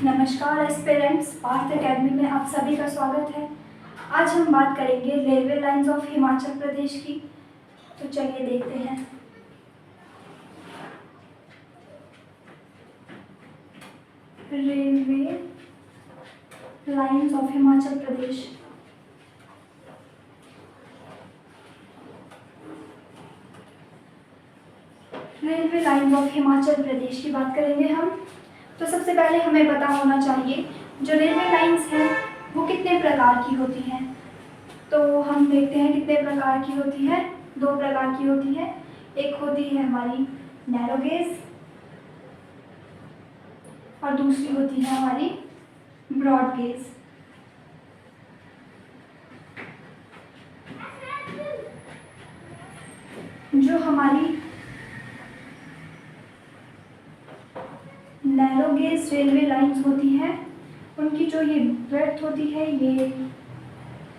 नमस्कार aspirants, Partha academy में आप सभी का स्वागत है। आज हम बात करेंगे railway lines of Himachal Pradesh की। तो चलिए देखते हैं। Railway lines of Himachal Pradesh. Railway lines of Himachal Pradesh की बात करेंगे हम। तो सबसे पहले हमें पता होना चाहिए जो रेलवे लाइंस हैं वो कितने प्रकार की होती हैं। तो हम देखते हैं कितने प्रकार की होती है। दो प्रकार की होती है। एक होती है हमारी नैरो गेज और दूसरी होती है हमारी ब्रॉड गेज। जो हमारी नैरो गेज रेलवे लाइंस होती हैं उनकी जो ये ब्रेड्थ होती है ये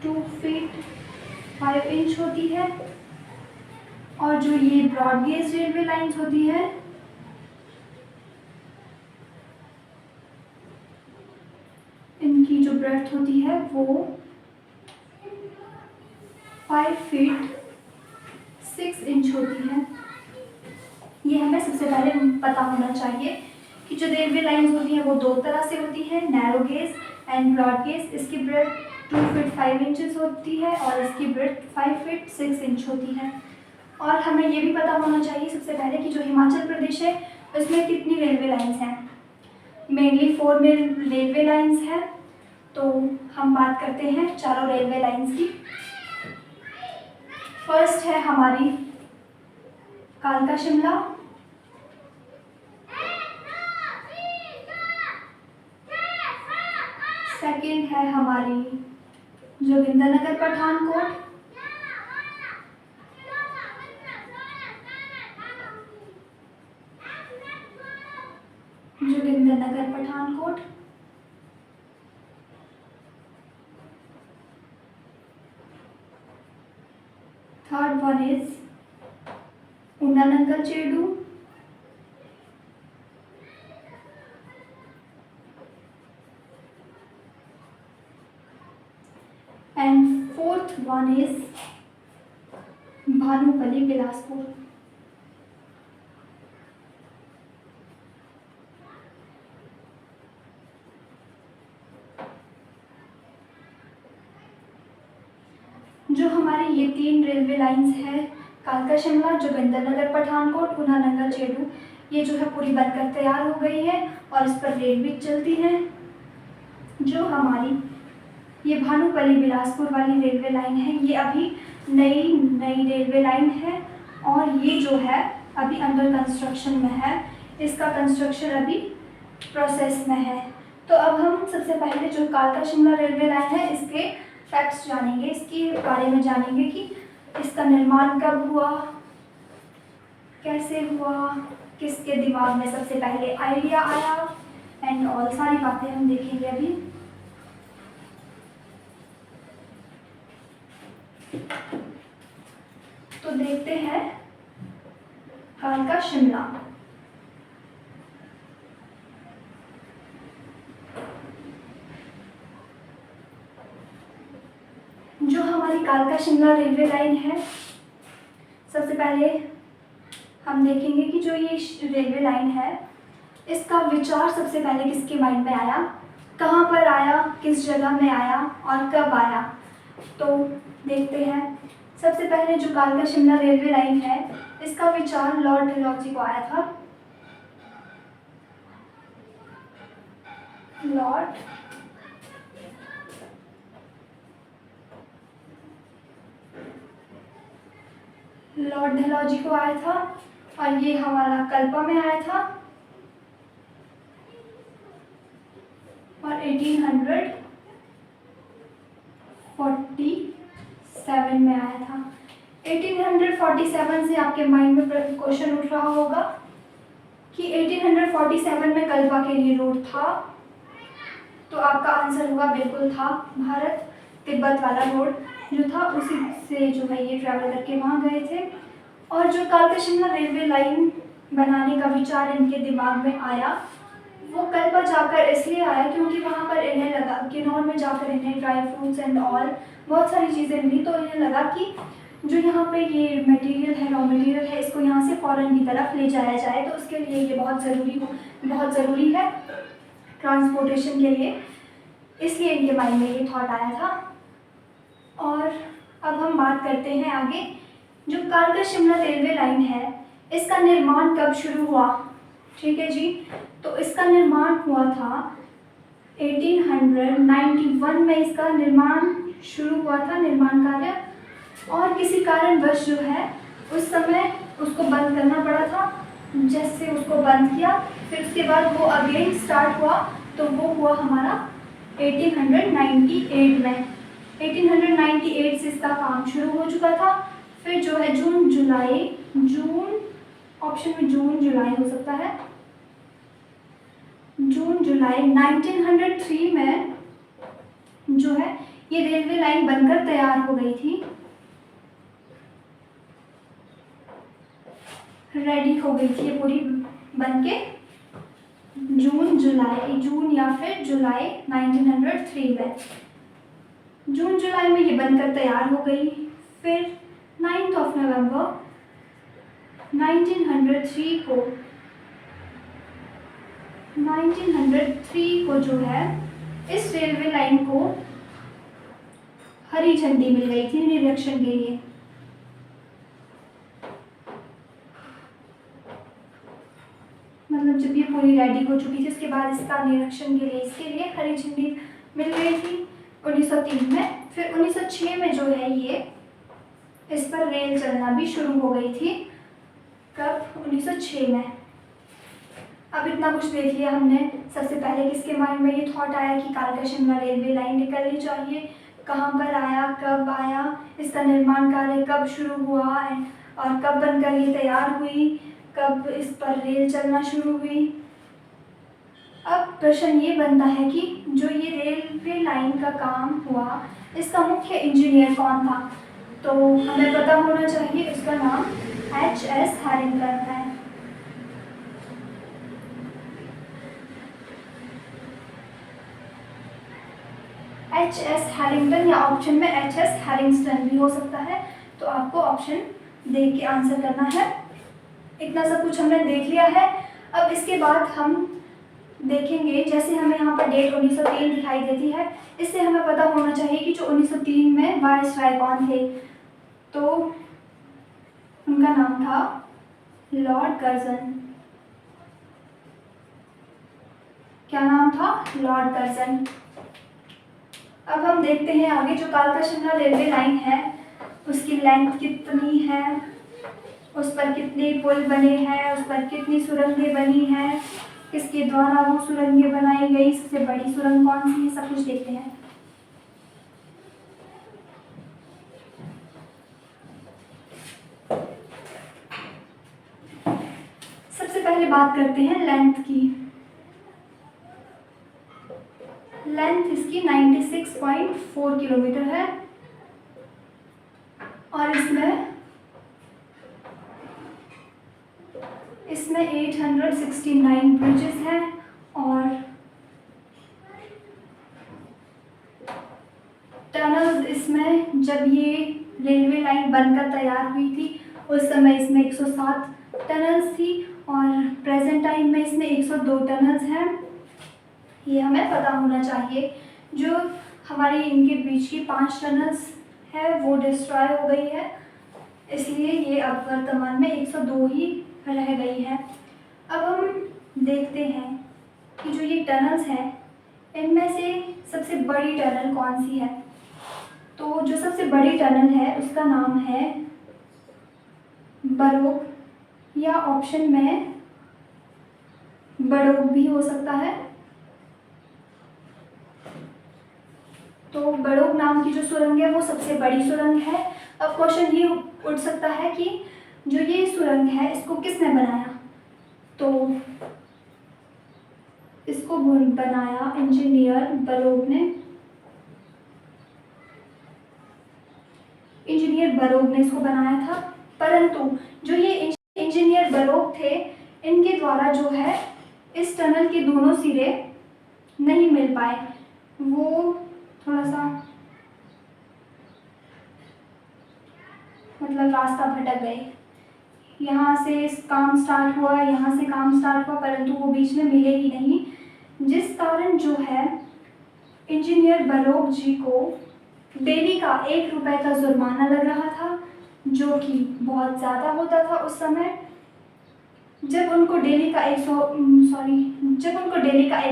2 फीट 5 इंच होती है, और जो ये ब्रॉड गेज रेलवे लाइंस होती है इनकी जो ब्रेड्थ होती है वो 5 फीट 6 इंच होती है। ये हमें सबसे पहले पता होना चाहिए कि जो रेलवे लाइंस होती हैं वो दो तरह से होती है, narrow gauge and broad gauge. इसकी ब्रेड्थ 2 फीट 5 इंचेस होती है और इसकी ब्रेड्थ 5 फीट 6 इंच होती है। और हमें ये भी पता होना चाहिए सबसे पहले कि जो हिमाचल प्रदेश है उसमें कितनी रेलवे लाइंस हैं। मेनली 4 रेलवे लाइंस हैं। तो हम बात करते हैं चारों रेलवे लाइंस की। फर्स्ट है हमारी कालका शिमला, सेकेंड है हमारी Jogindernagar Pathankot, Jogindernagar Pathankot, third one is Una Nangal चेडू, and fourth one is Bhanupalli Bilaspur. जो हमारी ये 3 रेलवे लाइंस है कालका शिमला, जोगिंद्रनगर पठानकोट, ऊना नंगल चेडू, ये जो है पूरी बनकर तैयार हो गई है और इस पर रेल भी चलती है। जो हमारी ये भानुपल्ली बिलासपुर वाली रेलवे लाइन है ये अभी नई रेलवे लाइन है और ये जो है अभी अंडर कंस्ट्रक्शन में है। इसका कंस्ट्रक्शन अभी प्रोसेस में है। तो अब हम सबसे पहले जो कालका शिमला रेलवे लाइन है इसके फैक्ट्स जानेंगे, इसके बारे में जानेंगे कि इसका निर्माण कब हुआ, कैसे हुआ, किसके दिमाग में सबसे पहले आइडिया आया एंड ऑल सारी बातें हम देखेंगे अभी। तो देखते हैं कालका शिमला। जो हमारी कालका शिमला रेलवे लाइन है सबसे पहले हम देखेंगे कि जो ये रेलवे लाइन है इसका विचार सबसे पहले किसके माइंड में आया, कहाँ पर आया, किस जगह में आया और कब आया। तो देखते हैं सबसे पहले जो कालका शिमला रेलवे लाइन है इसका विचार लॉर्ड डलहौजी को आया था। लॉर्ड डलहौजी को आया था और ये हमारा कल्पा में आया था और 1847 में आया था। 1847 से आपके माइंड में क्वेश्चन उठ रहा होगा कि 1847 में कल्पा के लिए रोड था। तो आपका आंसर होगा बिल्कुल था। भारत तिब्बत वाला रोड जो था उसी से जो है ये ट्रैवल करके वहाँ गए थे। और जो कालका शिमला रेलवे लाइन बनाने का विचार इनके दिमाग में आया वो कल्पा जाकर इसलिए आया क्योंकि वहाँ पर इन्हें लगा, किन्नौर में जाकर इन्हें ड्राई फ्रूट्स एंड ऑल बहुत सारी चीज़ें मिली, तो इन्हें लगा कि जो यहाँ पे ये मटेरियल है, रॉ मटेरियल है, इसको यहाँ से फॉरेन की तरफ ले जाया जाए, तो उसके लिए ये बहुत ज़रूरी है ट्रांसपोर्टेशन के लिए, इसलिए इनके माइंड में ये थॉट आया था। और अब हम बात करते हैं आगे, जो कालका शिमला रेलवे लाइन है इसका निर्माण कब शुरू हुआ। ठीक है जी, तो इसका निर्माण हुआ था 1891 में, इसका निर्माण शुरू हुआ था, निर्माण कार्य, और किसी कारणवश जो है उस समय उसको बंद करना पड़ा था। जैसे उसको बंद किया फिर उसके बाद वो अगेन स्टार्ट हुआ, तो वो हुआ हमारा 1898 में। 1898 से इसका काम शुरू हो चुका था। फिर जो है जून ऑप्शन में जून जुलाई हो सकता है, जून जुलाई 1903 में जो है ये रेलवे लाइन बनकर तैयार हो गई थी, रेडी हो गई थी ये पूरी बनके जून या फिर जुलाई 1903 में, जून जुलाई में ये बनकर तैयार हो गई। फिर 9 नवंबर 1903 को जो है इस रेलवे लाइन को हरी झंडी मिल गई थी निरीक्षण के लिए। मतलब जब ये पूरी रेडी हो चुकी थी उसके बाद इसका निरीक्षण के लिए इसके लिए हरी झंडी मिल गई थी 1903 में। फिर 1906 में जो है ये इस पर रेल चलना भी शुरू हो गई थी। कब? 1906 में। अब इतना कुछ देख लिया हमने। सबसे पहले किसके माइंड में ये थॉट आया कि कालका शिमला रेलवे लाइन निकलनी चाहिए, कहाँ पर आया, कब आया, इसका निर्माण कार्य कब शुरू हुआ और कब बनकर ये तैयार हुई, कब इस पर रेल चलना शुरू हुई। अब प्रश्न ये बनता है कि जो ये रेलवे लाइन का काम हुआ इसका मुख्य इंजीनियर कौन था, तो हमें पता होना चाहिए उसका नाम H.S. हैरिंगटन है। H.S. हैरिंगटन या ऑप्शन में H.S. हैरिंगटन भी हो सकता है, तो आपको ऑप्शन देख के आंसर करना है। इतना सब कुछ हमने देख लिया है। अब इसके बाद हम देखेंगे, जैसे हमें यहाँ पर डेट 1903 दिखाई देती है, इससे हमें पता होना चाहिए कि जो 1903 में वायसराय कौन थे, तो उनका नाम था लॉर्ड कर्जन। क्या नाम था? Lord Curzon. अब हम देखते हैं आगे, जो कालका शिमला रेलवे लाइन है उसकी लेंथ कितनी है, उस पर कितने पुल बने हैं, उस पर कितनी सुरंगें बनी हैं, किसके द्वारा वो सुरंगें बनाई गई, सबसे बड़ी सुरंग कौन सी है, सब कुछ देखते हैं। सबसे पहले बात करते हैं लेंथ की। लेंथ इसकी 96.4 किलोमीटर है और इसमें 869 ब्रिजेस हैं और टनल्स इसमें, जब ये रेलवे लाइन बनकर तैयार हुई थी उस समय इसमें 107 टनल्स थी और प्रेजेंट टाइम में इसमें 102 टनल्स हैं। ये हमें पता होना चाहिए। जो हमारी इनके बीच की 5 टनल्स है वो डिस्ट्रॉय हो गई है, इसलिए ये अब वर्तमान में 102 ही रह गई है। अब हम देखते हैं कि जो ये टनल्स हैं इनमें से सबसे बड़ी टनल कौन सी है, तो जो सबसे बड़ी टनल है उसका नाम है बरोग या ऑप्शन में बड़ोग भी हो सकता है। तो बड़ोग नाम की जो सुरंग है वो सबसे बड़ी सुरंग है। अब क्वेश्चन ये उठ सकता है कि जो ये सुरंग है इसको किसने बनाया, तो इसको बनाया इंजीनियर बरोग ने। इंजीनियर बरोग ने इसको बनाया था, परंतु जो ये इंजीनियर बरोग थे इनके द्वारा जो है इस टनल के दोनों सिरे नहीं मिल पाए, वो थोड़ा सा मतलब रास्ता भटक गए। यहाँ से काम स्टार्ट हुआ, यहाँ से काम स्टार्ट हुआ, परंतु वो बीच में मिले ही नहीं, जिस कारण जो है इंजीनियर बरोक जी को डेली का 1 रुपये का जुर्माना लग रहा था, जो कि बहुत ज़्यादा होता था उस समय। जब उनको डेली का 1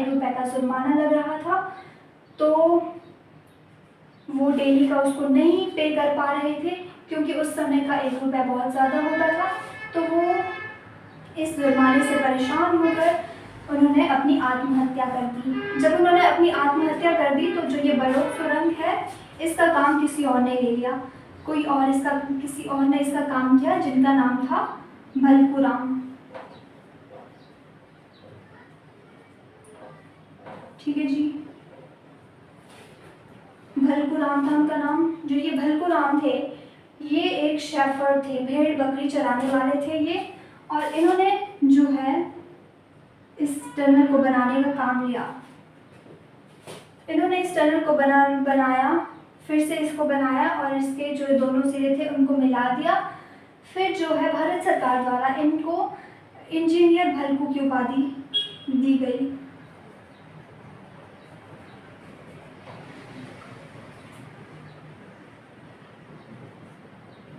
रुपये का जुर्माना लग रहा था, तो वो डेली का उसको नहीं पे कर पा रहे थे, क्योंकि उस समय का 1 रुपया बहुत ज़्यादा होता था। तो वो इस जुर्माने से परेशान होकर उन्होंने अपनी आत्महत्या कर दी। जब उन्होंने अपनी आत्महत्या कर दी, तो जो ये बलोच सुरंग है, इसका काम किसी और ने ले लिया। किसी और ने इसका काम किया, जिनका नाम था भलकूराम। ठीक है जी, भलकूराम था उनका नाम। जो ये भलकूराम थे, ये एक शेफर्ड थे, भेड़ बकरी चराने वाले थे ये। और इन्होंने जो है इस टनल को बनाने का काम लिया। इन्होंने इस टनल को बनाया, फिर से इसको बनाया और इसके जो दोनों सिरे थे उनको मिला दिया। फिर जो है भारत सरकार द्वारा इनको इंजीनियर भलकू की उपाधि दी गई।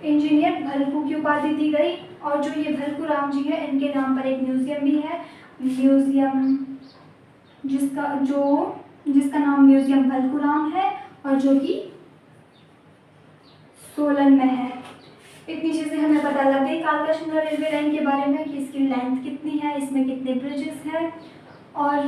इंजीनियर भलकू की उपाधि दी गई। और जो ये भलकूराम जी है, इनके नाम पर एक म्यूजियम भी है, जिसका नाम म्यूजियम भलकूराम है, और जो कि सोलन में है। इतनी चीज़ें हमें पता लग गई कालका शिमला रेलवे लाइन के बारे में, कि इसकी लेंथ कितनी है, इसमें कितने ब्रिजेस हैं और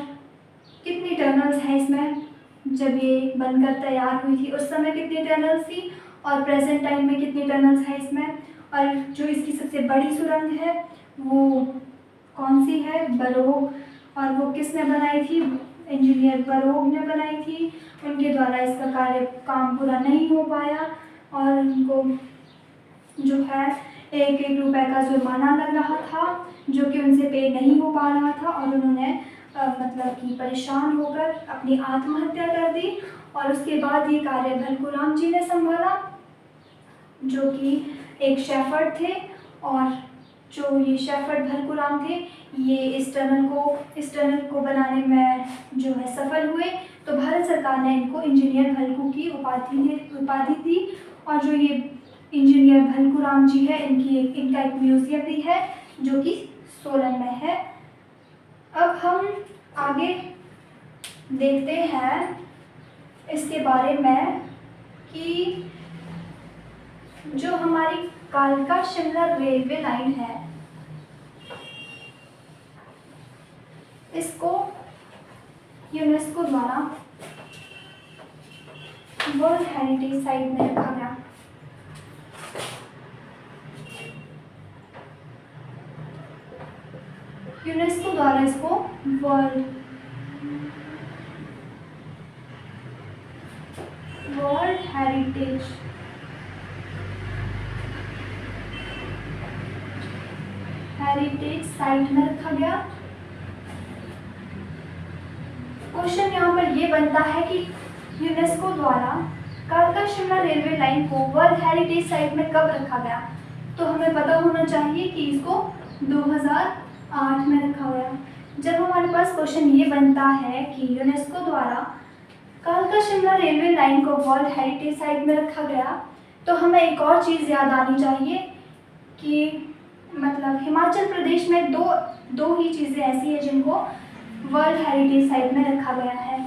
कितनी टनल्स हैं इसमें। जब ये बनकर तैयार हुई थी उस समय कितनी टनल्स थी, और प्रेजेंट टाइम में कितनी टनल्स हैं इसमें। और जो इसकी सबसे बड़ी सुरंग है वो कौन सी है, बरोग, और वो किसने बनाई थी, इंजीनियर बरोग ने बनाई थी। उनके द्वारा इसका काम पूरा नहीं हो पाया, और उनको जो है 1-1 रुपये का जुर्माना लग रहा था, जो कि उनसे पे नहीं हो पा रहा था। और उन्होंने मतलब कि परेशान होकर अपनी आत्महत्या कर दी। और उसके बाद ये कार्य भलकूराम जी ने संभाला, जो कि एक शेफर्ड थे। और जो ये शेफर्ड भलकूराम थे, ये इस टनल को बनाने में जो है सफल हुए। तो भारत सरकार ने इनको इंजीनियर भलकू की उपाधि दी। और जो ये इंजीनियर भलकूराम जी है, इनका एक म्यूजियम भी है, जो कि सोलन में है। अब हम आगे देखते हैं इसके बारे में कि जो हमारी कालका शिमला रेलवे लाइन है, इसको यूनेस्को द्वारा वर्ल्ड हेरिटेज साइट में रखा गया। यूनेस्को द्वारा इसको वर्ल्ड हेरिटेज साइट में रखा गया। क्वेश्चन यहाँ पर ये बनता है कि यूनेस्को द्वारा कालका शिमला रेलवे लाइन को वर्ल्ड हेरिटेज साइट में कब रखा गया। तो हमें पता होना चाहिए कि इसको 2008 में रखा गया। जब हमारे पास क्वेश्चन ये बनता है कि यूनेस्को द्वारा कालका शिमला रेलवे लाइन को वर्ल्ड हेरिटेज साइट में रखा गया, तो हमें एक और चीज़ याद आनी चाहिए कि मतलब हिमाचल प्रदेश में दो ही चीज़ें ऐसी हैं जिनको वर्ल्ड हेरिटेज साइट में रखा गया है।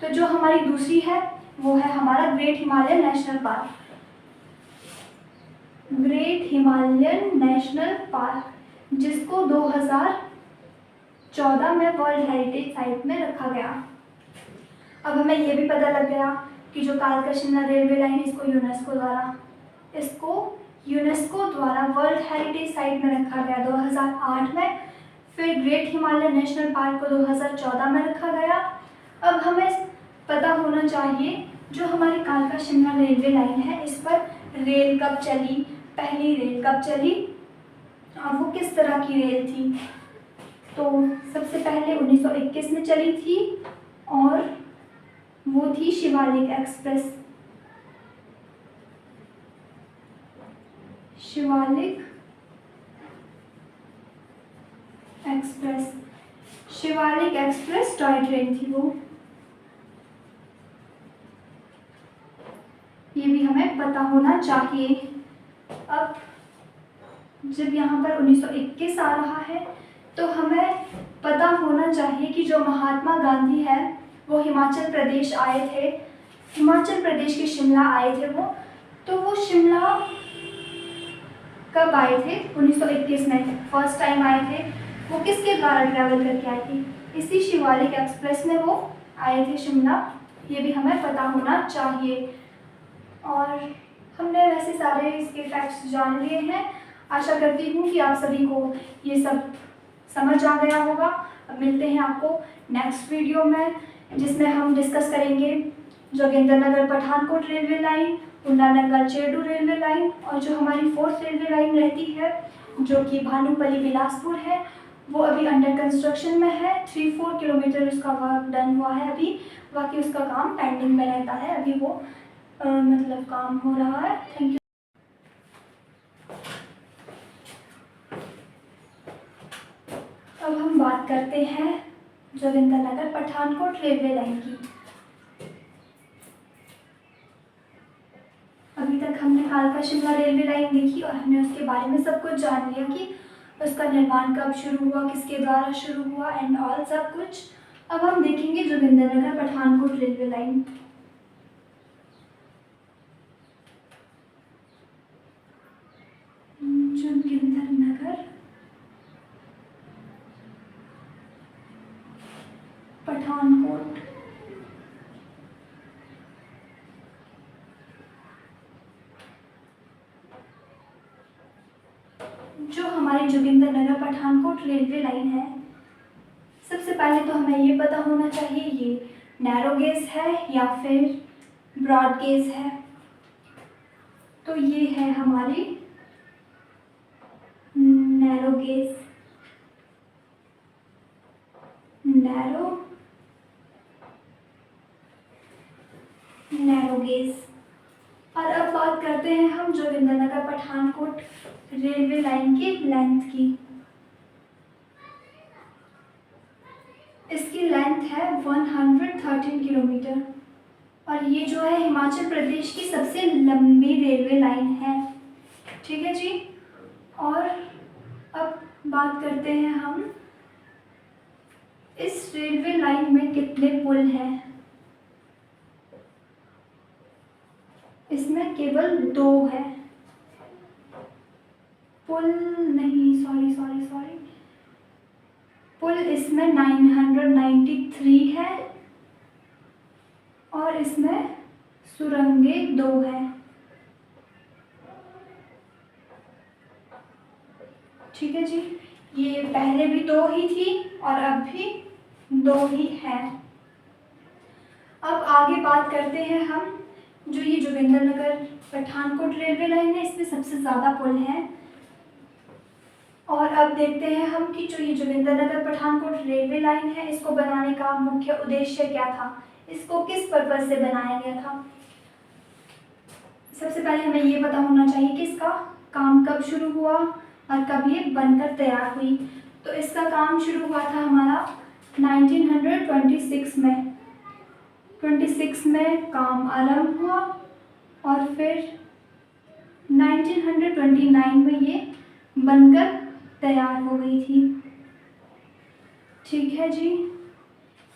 तो जो हमारी दूसरी है वो है हमारा great Himalayan national park. Great Himalayan national park, जिसको 2014 में वर्ल्ड हेरिटेज साइट में रखा गया। अब हमें ये भी पता लग गया कि जो कालका शिमला रेलवे लाइन, इसको यूनेस्को द्वारा वर्ल्ड हेरिटेज साइट में रखा गया 2008 में। फिर ग्रेट हिमालयन नेशनल पार्क को 2014 में रखा गया। अब हमें पता होना चाहिए जो हमारी कालका शिमला रेलवे लाइन है, इस पर रेल कब चली, पहली रेल कब चली और वो किस तरह की रेल थी। तो सबसे पहले 1921 में चली थी और वो थी Shivalik express. Shivalik express, Shivalik express toy train थी वो। ये भी हमें पता होना चाहिए। अब जब यहाँ पर 1921 आ रहा है तो हमें पता होना चाहिए कि जो महात्मा गांधी है वो हिमाचल प्रदेश आए थे, हिमाचल प्रदेश के शिमला आए थे वो। तो वो शिमला कब आए थे? 1921 में फर्स्ट टाइम आए थे। वो किसके द्वारा ट्रैवल करके आए थे? इसी शिवालिक एक्सप्रेस में वो आए थे शिमला। ये भी हमें पता होना चाहिए। और हमने वैसे सारे इसके फैक्ट्स जान लिए हैं। आशा करती हूँ कि आप सभी को ये सब समझ आ गया होगा। अब मिलते हैं आपको नेक्स्ट वीडियो में, जिसमें हम डिस्कस करेंगे जोगिंद्रनगर पठानकोट रेलवे लाइन, ऊना नंगल चेडू रेलवे लाइन, और जो हमारी 4th रेलवे लाइन रहती है जो कि भानुपल्ली बिलासपुर है, वो अभी अंडर कंस्ट्रक्शन में है। 3-4 किलोमीटर उसका वर्क डन हुआ है अभी, बाकी उसका काम पेंडिंग में रहता है। अभी वो मतलब काम हो रहा है। Thank you. अब हम बात करते हैं जोगिंद्रनगर पठानकोट रेलवे लाइन की। अभी तक हमने कालका शिमला रेलवे लाइन देखी और हमने उसके बारे में सब कुछ जान लिया कि उसका निर्माण कब शुरू हुआ, किसके द्वारा शुरू हुआ एंड ऑल सब कुछ। अब हम देखेंगे जोगिंद्रनगर पठानकोट रेलवे लाइन। जोगिंद्रनगर पठानकोट, जो हमारी जोगिंद्रनगर पठानकोट रेलवे लाइन है, सबसे पहले तो हमें ये पता होना चाहिए ये नैरो गेज है या फिर ब्रॉड गेज है। तो ये है हमारी नैरो गेज, नैरो गेज। और अब बात करते हैं हम जोगिंद्रनगर पठानकोट रेलवे लाइन की लेंथ की। इसकी लेंथ है 113 किलोमीटर और ये जो है हिमाचल प्रदेश की सबसे लंबी रेलवे लाइन है। ठीक है जी। और अब बात करते हैं हम इस रेलवे लाइन में कितने पुल हैं। इसमें केवल 2 है पुल, नहीं सॉरी, पुल इसमें 993 है और इसमें सुरंगें 2 है। ठीक है जी। ये पहले भी 2 ही थी और अब भी 2 ही है। अब आगे बात करते हैं हम जो ये जोगिंद्रनगर पठानकोट रेलवे लाइन है, इसमें सबसे ज़्यादा पुल हैं। और अब देखते हैं हम कि जो ये जोगिंद्रनगर पठानकोट रेलवे लाइन है, इसको बनाने का मुख्य उद्देश्य क्या था, इसको किस पर्पज से बनाया गया था। सबसे पहले हमें ये पता होना चाहिए कि इसका काम कब शुरू हुआ और कब ये बनकर तैयार हुई। तो इसका काम शुरू हुआ था हमारा 1926 में। 26 में काम आरंभ हुआ और फिर 1929 में ये बनकर तैयार हो गई थी। ठीक है जी।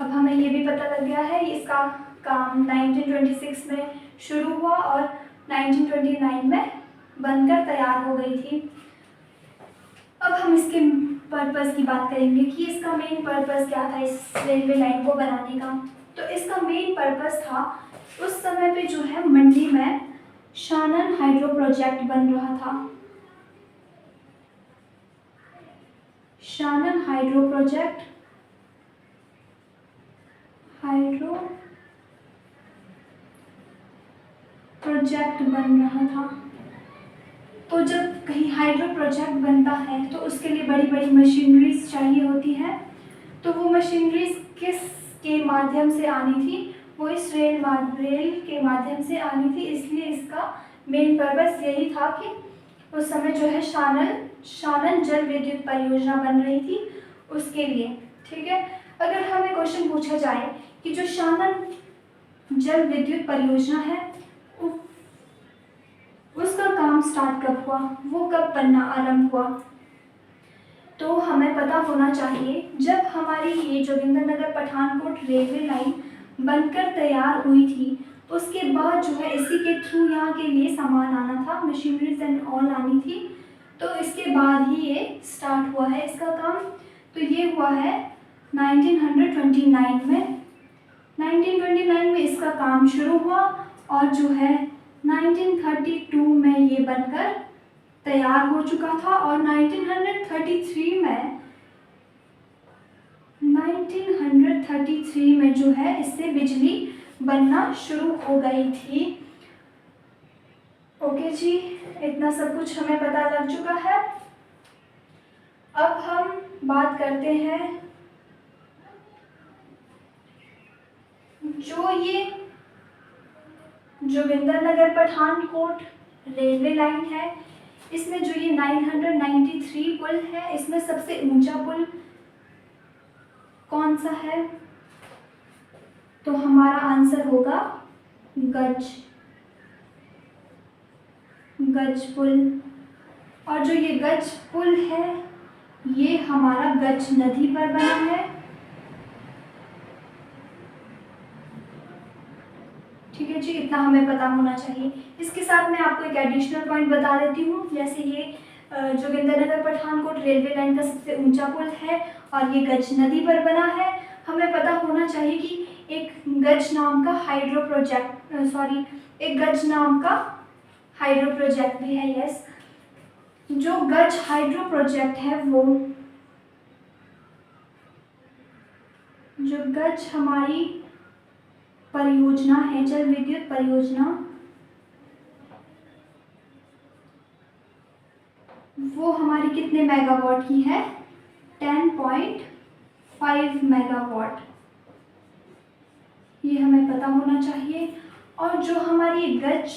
अब हमें ये भी पता लग गया है इसका काम 1926 में शुरू हुआ और 1929 में बनकर तैयार हो गई थी। अब हम इसके पर्पस की बात करेंगे कि इसका मेन पर्पस क्या था इस रेलवे लाइन को बनाने का। तो इसका मेन पर्पस था उस समय पे जो है मंडी में शानन हाइड्रो प्रोजेक्ट बन रहा था। शानन हाइड्रो प्रोजेक्ट बन रहा था। तो जब कहीं हाइड्रो प्रोजेक्ट बनता है तो उसके लिए बड़ी बड़ी मशीनरीज चाहिए होती है। तो वो मशीनरीज किस के माध्यम से आनी थी, वो इस रेल के माध्यम से आनी थी। इसलिए इसका मेन पर्पस यही था कि उस समय जो है शानन जल विद्युत परियोजना बन रही थी उसके लिए। ठीक है, अगर हमें क्वेश्चन पूछा जाए कि जो शानन जल विद्युत परियोजना है उसका काम स्टार्ट कब हुआ, वो कब बनना आरंभ हुआ, तो हमें पता होना चाहिए जब हमारी ये जोगिंदरनगर पठानकोट रेलवे लाइन बनकर तैयार हुई थी उसके बाद जो है इसी के थ्रू यहाँ के लिए सामान आना था, मशीनरीज एंड ऑल आनी थी। तो इसके बाद ही ये स्टार्ट हुआ है इसका काम। तो ये हुआ है 1929 में। 1929 में इसका काम शुरू हुआ और जो है 1932 में ये बनकर तैयार हो चुका था और 1933 में जो है इससे बिजली बनना शुरू हो गई थी। ओके जी, इतना सब कुछ हमें पता लग चुका है। अब हम बात करते हैं जो ये जोगिंदरनगर पठानकोट रेलवे लाइन है, इसमें जो ये 993 पुल है, इसमें सबसे ऊंचा पुल कौन सा है, तो हमारा आंसर होगा गज पुल। और जो ये गज पुल है ये हमारा गज नदी पर बना है। ठीक है जी, इतना हमें पता होना चाहिए। इसके साथ मैं आपको एक एडिशनल पॉइंट बता देती हूँ, जैसे ये जोगिंदरनगर पठानकोट रेलवे लाइन का सबसे ऊंचा पुल है और ये गज नदी पर बना है। हमें पता होना चाहिए कि एक गज नाम का हाइड्रो प्रोजेक्ट भी है। यस, जो गज हाइड्रो प्रोजेक्ट है वो जो गज हमारी परियोजना है, जल विद्युत परियोजना, वो हमारी कितने मेगावाट की है, 10.5 मेगावाट, ये हमें पता होना चाहिए। और जो हमारी गज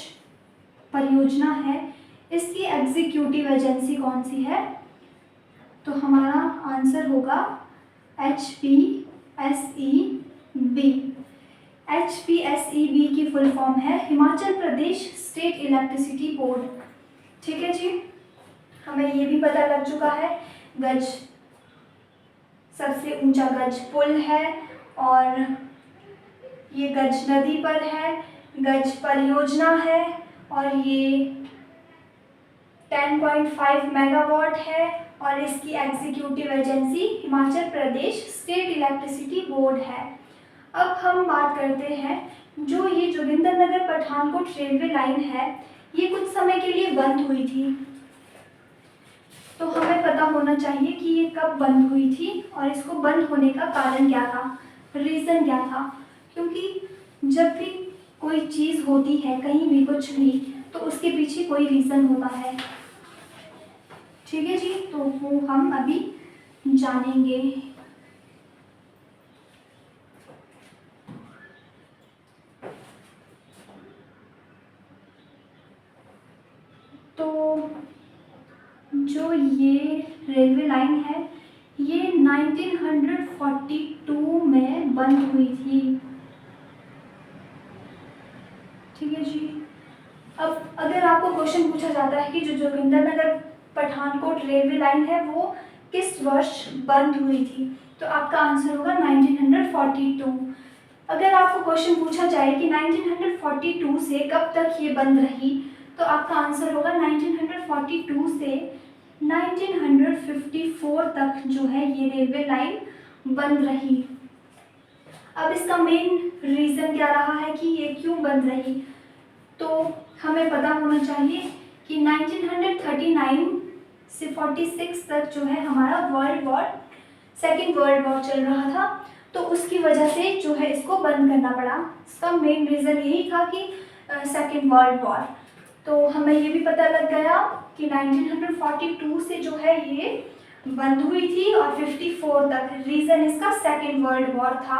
परियोजना है इसकी एग्जीक्यूटिव एजेंसी कौन सी है, तो हमारा आंसर होगा HPSEB। HPSEB की फुल फॉर्म है Himachal Pradesh state electricity board. ठीक है जी, हमें ये भी पता लग चुका है गज सबसे ऊंचा गज पुल है और ये गज नदी पर है, गज परियोजना है और ये 10.5 मेगावाट है और इसकी executive agency Himachal Pradesh state electricity board है। अब हम बात करते हैं जो ये जोगिंदरनगर पठानकोट रेलवे लाइन है ये कुछ समय के लिए बंद हुई थी, तो हमें पता होना चाहिए कि ये कब बंद हुई थी और इसको बंद होने का कारण क्या था, रीज़न क्या था। क्योंकि जब भी कोई चीज़ होती है कहीं भी कुछ भी तो उसके पीछे कोई रीज़न होता है। ठीक है जी, तो वो हम अभी जानेंगे। तो जो ये रेलवे लाइन है ये 1942 में बंद हुई थी। ठीक है जी, अब अगर आपको क्वेश्चन पूछा जाता है कि जो जोगिंदरनगर पठानकोट रेलवे लाइन है वो किस वर्ष बंद हुई थी, तो आपका आंसर होगा 1942। अगर आपको क्वेश्चन पूछा जाए कि 1942 से कब तक ये बंद रही, तो आपका आंसर होगा 1942 से 1954 तक जो है ये रेलवे लाइन बंद रही। अब इसका मेन रीज़न क्या रहा है कि ये क्यों बंद रही, तो हमें पता होना चाहिए कि 1939 से 46 तक जो है हमारा सेकेंड वर्ल्ड वॉर चल रहा था, तो उसकी वजह से जो है इसको बंद करना पड़ा। इसका मेन रीज़न यही था कि सेकेंड वर्ल्ड वॉर। तो हमें ये भी पता लग गया कि 1942 से जो है ये बंद हुई थी और 54 तक। रीज़न इसका सेकेंड वर्ल्ड वॉर था।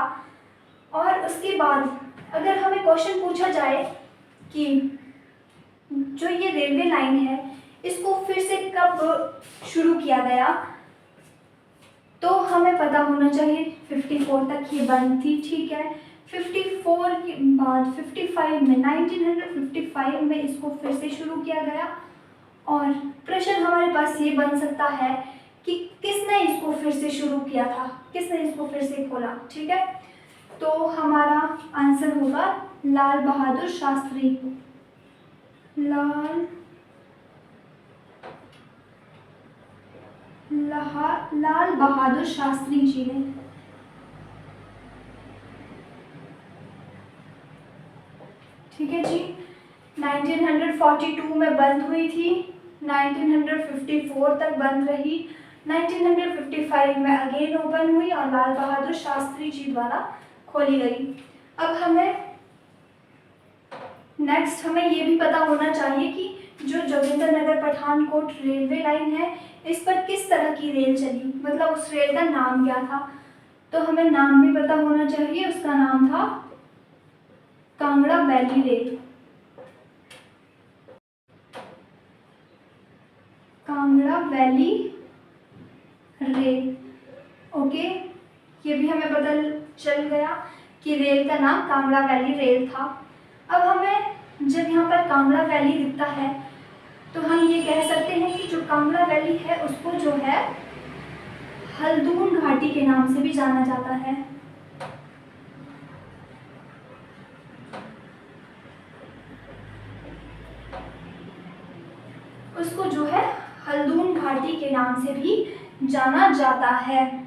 और उसके बाद अगर हमें क्वेश्चन पूछा जाए कि जो ये रेलवे लाइन है इसको फिर से कब शुरू किया गया, तो हमें पता होना चाहिए 54 तक ये बंद थी, ठीक है। 54 के बाद 55 में 1955 में इसको फिर से शुरू किया गया। और प्रश्न हमारे पास ये बन सकता है कि किसने इसको फिर से शुरू किया था, किसने इसको फिर से खोला, ठीक है। तो हमारा आंसर होगा लाल बहादुर शास्त्री। लाल बहादुर शास्त्री जी ने। ठीक है जी। 1942 में बंद हुई थी, 1954 तक बंद रही, 1955 में अगेन ओपन हुई और लाल बहादुर शास्त्री जी द्वारा खोली गई। अब हमें नेक्स्ट ये भी पता होना चाहिए कि जो जोगिंदरनगर पठानकोट रेलवे लाइन है इस पर किस तरह की रेल चली, मतलब उस रेल का नाम क्या था। तो हमें नाम भी पता होना चाहिए, उसका नाम था Kangra valley rail. Kangra valley rail, okay. ये भी हमें पता चल गया कि रेल का नाम कांगड़ा वैली रेल था। अब हमें जब यहाँ पर कांगड़ा वैली दिखता है तो हम ये कह सकते हैं कि जो कांगड़ा वैली है उसको जो है हल्दून घाटी के नाम से भी जाना जाता है। उसको जो है हल्दून घाटी के नाम से भी जाना जाता है।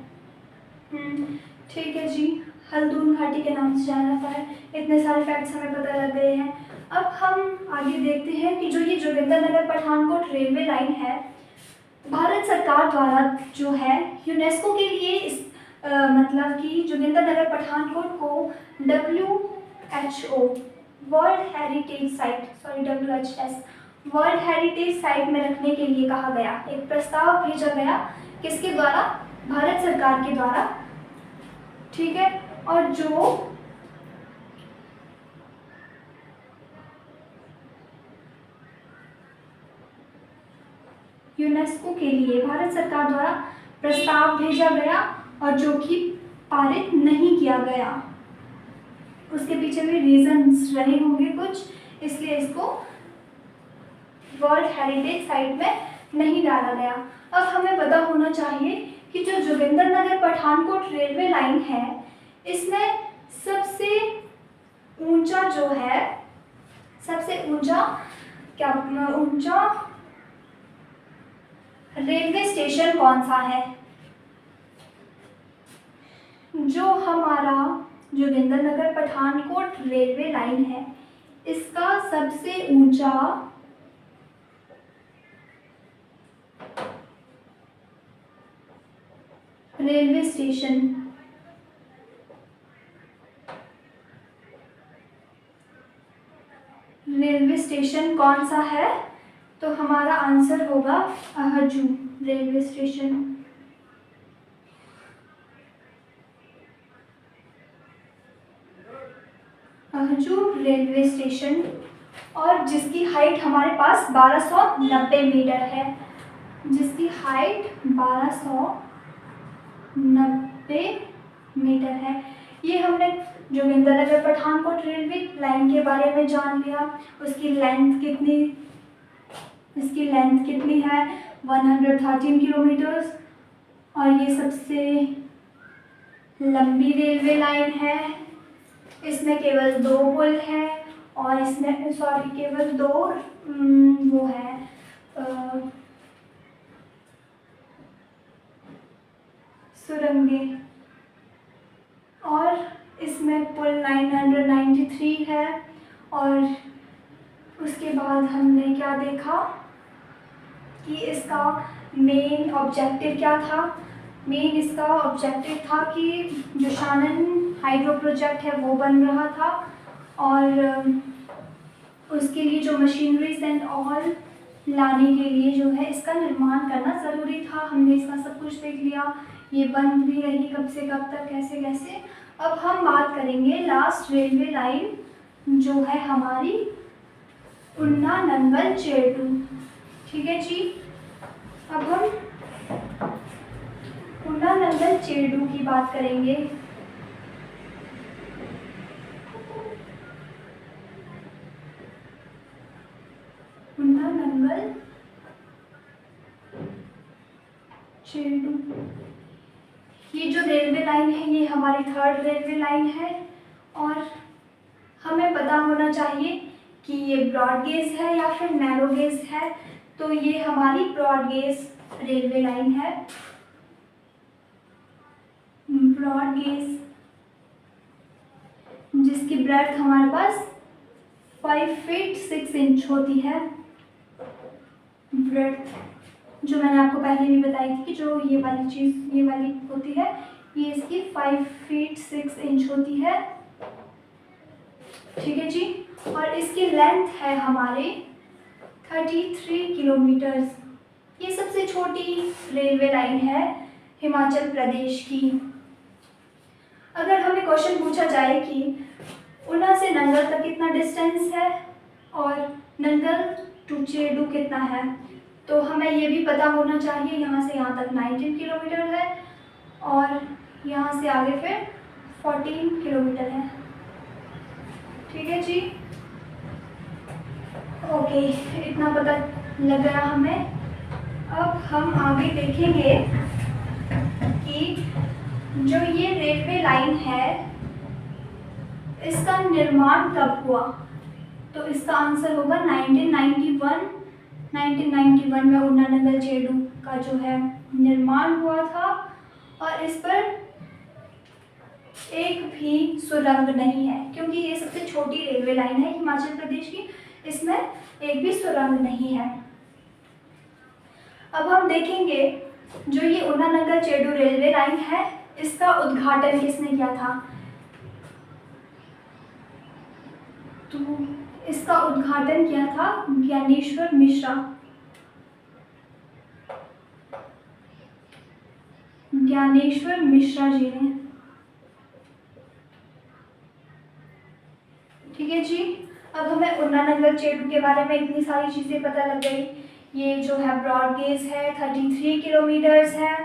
ठीक है जी, हल्दून घाटी के नाम से जाना जाता है। इतने सारे फैक्ट्स हमें पता लग गए हैं। अब हम आगे देखते हैं कि जो ये जोगिंदरनगर पठानकोट रेलवे लाइन है भारत सरकार द्वारा जो है यूनेस्को के लिए इस मतलब कि जोगिंदरनगर पठानकोट को WHO world heritage site WHS world heritage site में रखने के लिए कहा गया। एक प्रस्ताव भेजा गया, किसके द्वारा? भारत सरकार के द्वारा, ठीक है। और जो यूनेस्को के लिए भारत सरकार द्वारा प्रस्ताव भेजा गया और जो कि पारित नहीं किया गया। उसके पीछे भी रीजंस रहे होंगे कुछ, इसलिए इसको वर्ल्ड हेरिटेज साइट में नहीं डाला गया। अब हमें पता होना चाहिए कि जो जोगिंदरनगर पठानकोट रेलवे लाइन है इसमें सबसे ऊंचा जो है, सबसे ऊंचा रेलवे स्टेशन कौन सा है? जो हमारा जोगिंदरनगर पठानकोट रेलवे लाइन है इसका सबसे ऊंचा रेलवे स्टेशन कौन सा है? तो हमारा आंसर होगा अहजू रेलवे स्टेशन। अहजू रेलवे स्टेशन, और जिसकी हाइट हमारे पास 1290 मीटर है, जिसकी हाइट 1290 मीटर है। ये हमने जोगिंदरनगर पठानकोट रेलवे लाइन के बारे में जान लिया। उसकी लेंथ कितनी है? 113 किलोमीटर्स। और ये सबसे लंबी रेलवे लाइन है। इसमें केवल 2 पुल हैं और इसमें केवल 2 वो है सुरंगें। और इसमें पुल 993 है। और उसके बाद हमने क्या देखा कि इसका मेन ऑब्जेक्टिव क्या था? मेन इसका ऑब्जेक्टिव था कि जो शानन हाइड्रो प्रोजेक्ट है वो बन रहा था। और उसके लिए जो मशीनरीज एंड ऑल लाने के लिए जो है इसका निर्माण करना ज़रूरी था। हमने इसका सब कुछ देख लिया, ये बन भी रही कब से कब तक, कैसे कैसे। अब हम बात करेंगे लास्ट रेलवे लाइन जो है हमारी उन्ना नंगल चेडू। ठीक है जी, अब हम उन्ना नंगल चेडू की बात करेंगे। उन्ना नंगल चेडू, ये जो रेलवे लाइन है ये हमारी 3rd रेलवे लाइन है और हमें पता होना चाहिए कि ये ब्रॉड गेज है या फिर नैरो गेज है। तो ये हमारी ब्रॉड गेज रेलवे लाइन है। ब्रॉड गेज जिसकी ब्रेड्थ हमारे पास 5 फीट 6 इंच होती है। ब्रेड्थ जो मैंने आपको पहले भी बताई थी कि जो ये वाली चीज़ ये वाली होती है ये इसकी 5 फीट 6 इंच होती है। ठीक है जी, और इसकी लेंथ है हमारे 33 किलोमीटर्स। ये सबसे छोटी रेलवे लाइन है हिमाचल प्रदेश की। अगर हमें क्वेश्चन पूछा जाए कि ऊना से नंगल तक कितना डिस्टेंस है और नंगल टू चेडू कितना है, तो हमें ये भी पता होना चाहिए यहाँ से यहाँ तक 19 किलोमीटर है और यहाँ से आगे फिर 14 किलोमीटर है। ठीक है जी, ओके, इतना पता लग गया हमें। अब हम आगे देखेंगे कि जो ये रेलवे लाइन है इसका निर्माण कब हुआ। तो इसका आंसर होगा 1991। 1991 में उन्ना नंगल चेडू का जो है निर्माण हुआ था और इस पर एक भी सुरंग नहीं है क्योंकि ये सबसे छोटी रेलवे लाइन है हिमाचल प्रदेश की, इसमें एक भी सुरंग नहीं है। अब हम देखेंगे जो ये ऊना नंगल चेडू रेलवे लाइन है इसका उद्घाटन किसने किया था। तो इसका उद्घाटन किया था ज्ञानेश्वर मिश्रा। ज्ञानेश्वर मिश्रा जी ने। ठीक है जी, अब हमें ऊना नंगल चेडू के बारे में इतनी सारी चीज़ें पता लग गई। ये जो है ब्रॉड गेज है 33 किलोमीटर्स है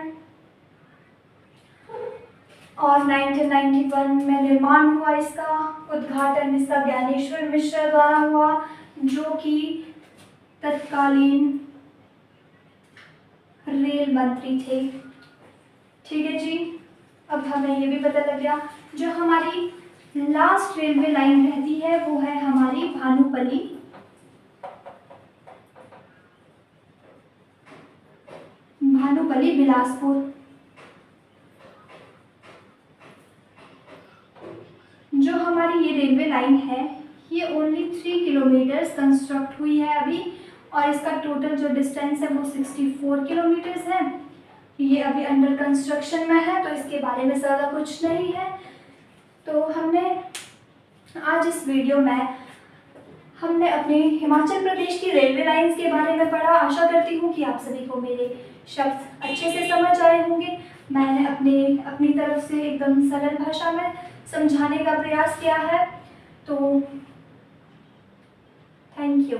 और 1991 में निर्माण हुआ इसका। उद्घाटन इसका ज्ञानेश्वर मिश्रा द्वारा हुआ जो कि तत्कालीन रेल मंत्री थे। ठीक है जी, अब हमें ये भी पता लग गया जो हमारी लास्ट रेलवे लाइन रहती है वो है हमारी भानुपल्ली। भानुपल्ली बिलासपुर। जो हमारी ये रेलवे लाइन है ये ओनली 3 किलोमीटर्स कंस्ट्रक्ट हुई है अभी और इसका टोटल जो डिस्टेंस है वो 64 किलोमीटर्स है। ये अभी अंडर कंस्ट्रक्शन में है तो इसके बारे में ज़्यादा कुछ नहीं है। तो हमने आज इस वीडियो में हमने अपने हिमाचल प्रदेश की रेलवे लाइंस के बारे में पढ़ा। आशा करती हूँ कि आप सभी को मेरे शब्द अच्छे से समझ आए होंगे। मैंने अपनी तरफ से एकदम सरल भाषा में समझाने का प्रयास किया है। तो थैंक यू।